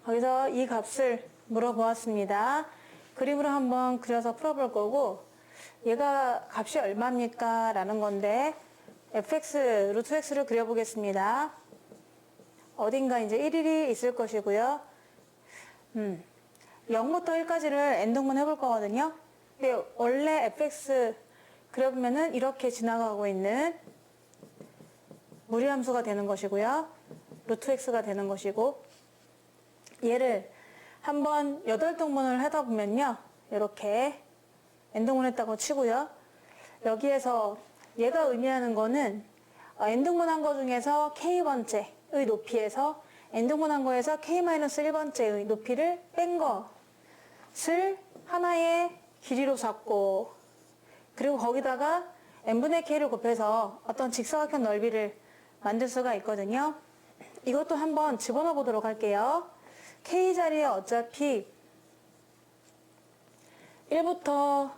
거기서 이 값을 물어보았습니다. 그림으로 한번 그려서 풀어볼 거고, 얘가 값이 얼마입니까? 라는 건데, fx, 루트 x를 그려보겠습니다. 어딘가 이제 1일이 있을 것이고요. 0부터 1까지를 n등분 해볼 거거든요. 근데 원래 fx 그려보면은 이렇게 지나가고 있는 무리함수가 되는 것이고요. 루트 x가 되는 것이고, 얘를 한번 8등분을 하다 보면요. 이렇게 n등분 했다고 치고요. 여기에서 얘가 의미하는 거는 n등분 한 거 중에서 k번째의 높이에서 n등분 한 거에서 k-1번째의 높이를 뺀 것을 하나의 길이로 잡고, 그리고 거기다가 n분의 k를 곱해서 어떤 직사각형 넓이를 만들 수가 있거든요. 이것도 한번 집어넣어 보도록 할게요. k 자리에 어차피 1부터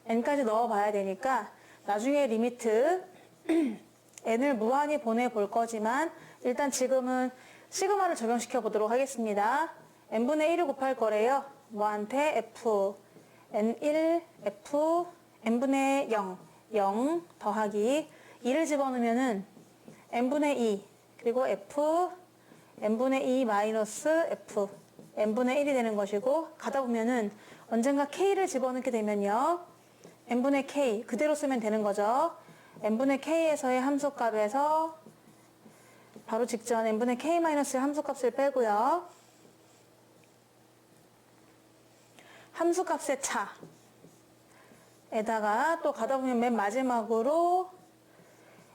n까지 넣어 봐야 되니까 나중에 리미트 n을 무한히 보내볼 거지만 일단 지금은 시그마를 적용시켜 보도록 하겠습니다. n분의 1을 곱할 거래요. 뭐한테? f n1 f n분의 0 0 더하기 2를 집어넣으면은 n분의 2 그리고 f n분의 2 마이너스 f n분의 1이 되는 것이고, 가다 보면은 언젠가 k를 집어넣게 되면요. n분의 k 그대로 쓰면 되는 거죠. n분의 k에서의 함수값에서 바로 직전 n분의 k-의 함수값을 빼고요. 함수값의 차에다가 또 가다 보면 맨 마지막으로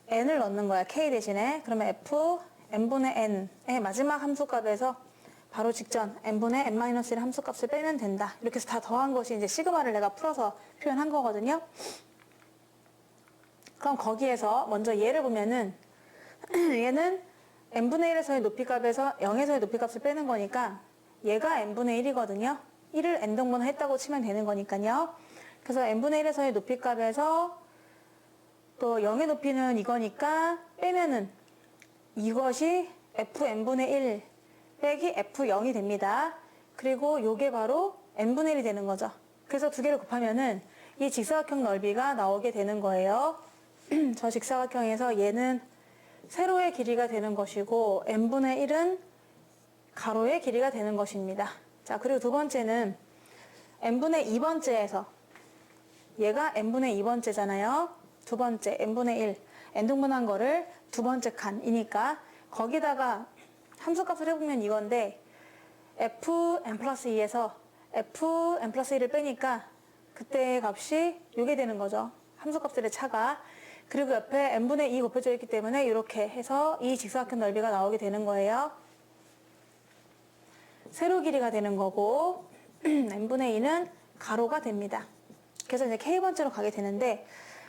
n을 넣는 거야. k 대신에. 그러면 f n분의 n의 마지막 함수값에서 바로 직전 n분의 n-1의 함수값을 빼면 된다. 이렇게 해서 다 더한 것이 이제 시그마를 내가 풀어서 표현한 거거든요. 그럼 거기에서 먼저 얘를 보면은 얘는 n분의 1에서의 높이값에서 0에서의 높이값을 빼는 거니까 얘가 n분의 1이거든요. 1을 n등분 했다고 치면 되는 거니까요. 그래서 n분의 1에서의 높이값에서 또 0의 높이는 이거니까 빼면은 이것이 fn분의 1 빼기 f0이 됩니다. 그리고 요게 바로 n분의 1이 되는 거죠. 그래서 두 개를 곱하면은 이 직사각형 넓이가 나오게 되는 거예요. 저 직사각형에서 얘는 세로의 길이가 되는 것이고 n분의 1은 가로의 길이가 되는 것입니다. 자, 그리고 두 번째는 n분의 2번째에서 얘가 n분의 2번째잖아요. 두 번째 n분의 1 n등분한 거를 두 번째 칸이니까 거기다가 함수값을 해보면 이건데 fn 플러스 2에서 fn 플러스 1을 빼니까 그때의 값이 요게 되는 거죠. 함수값들의 차가. 그리고 옆에 n분의 2 곱해져 있기 때문에 이렇게 해서 이 직사각형 넓이가 나오게 되는 거예요. 세로 길이가 되는 거고 n분의 2는 가로가 됩니다. 그래서 이제 k번째로 가게 되는데,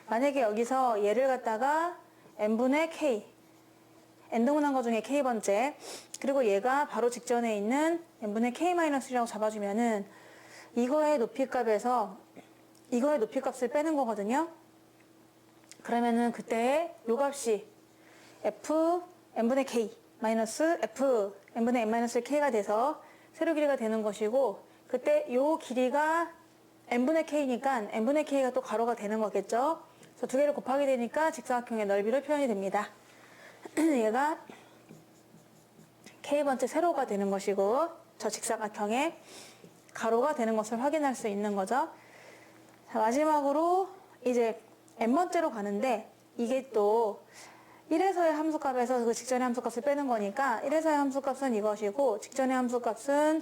만약에 여기서 얘를 갖다가 n분의 k n등분한 거 중에 k번째, 그리고 얘가 바로 직전에 있는 n분의 k-1이라고 잡아주면은 이거의 높이값에서 이거의 높이값을 빼는 거거든요. 그러면은 그때 요 값이 f n분의 k 마이너스 f n분의 n-k가 돼서 세로 길이가 되는 것이고, 그때 요 길이가 n분의 k니까 n분의 k가 또 가로가 되는 거겠죠. 그래서 두 개를 곱하게 되니까 직사각형의 넓이로 표현이 됩니다. 얘가 k번째 세로가 되는 것이고 저 직사각형의 가로가 되는 것을 확인할 수 있는 거죠. 자, 마지막으로 이제 n번째로 가는데, 이게 또 1에서의 함수값에서 그 직전의 함수값을 빼는 거니까 1에서의 함수값은 이것이고 직전의 함수값은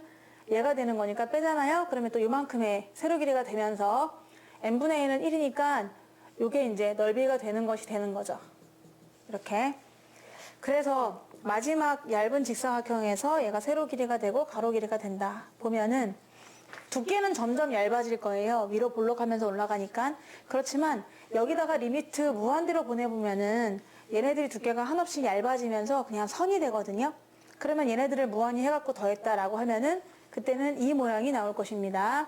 얘가 되는 거니까 빼잖아요. 그러면 또 요만큼의 세로 길이가 되면서 n분의 1은 1이니까 요게 이제 넓이가 되는 것이 되는 거죠. 이렇게. 그래서 마지막 얇은 직사각형에서 얘가 세로 길이가 되고 가로 길이가 된다. 보면은 두께는 점점 얇아질 거예요. 위로 볼록하면서 올라가니까. 그렇지만 여기다가 리미트 무한대로 보내보면은 얘네들이 두께가 한없이 얇아지면서 그냥 선이 되거든요. 그러면 얘네들을 무한히 해갖고 더했다라고 하면은 그때는 이 모양이 나올 것입니다.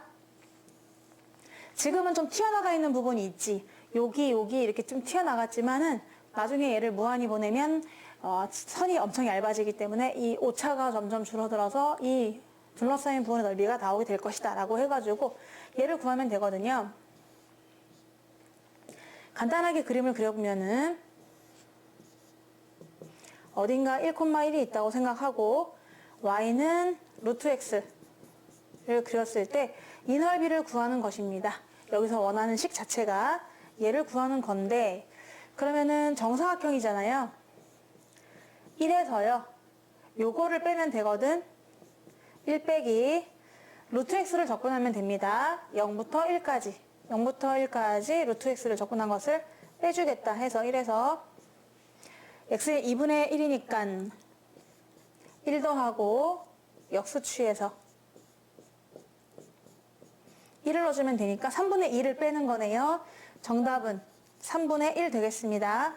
지금은 좀 튀어나가 있는 부분이 있지. 여기 이렇게 좀 튀어나갔지만은 나중에 얘를 무한히 보내면 선이 엄청 얇아지기 때문에 이 오차가 점점 줄어들어서 이 둘러싸인 부분의 넓이가 나오게 될 것이다 라고 해가지고 얘를 구하면 되거든요. 간단하게 그림을 그려보면은 어딘가 1,1이 있다고 생각하고 y는 루트 x를 그렸을 때 이 넓이를 구하는 것입니다. 여기서 원하는 식 자체가 얘를 구하는 건데, 그러면은 정사각형이잖아요. 1에서요 요거를 빼면 되거든. 1 빼기 루트 x를 접근하면 됩니다. 0부터 1까지 루트 x를 접근한 것을 빼주겠다 해서 1에서 x의 2분의 1이니까 1 더하고 역수취해서 1을 넣어주면 되니까 3분의 2를 빼는 거네요. 정답은 3분의 1 되겠습니다.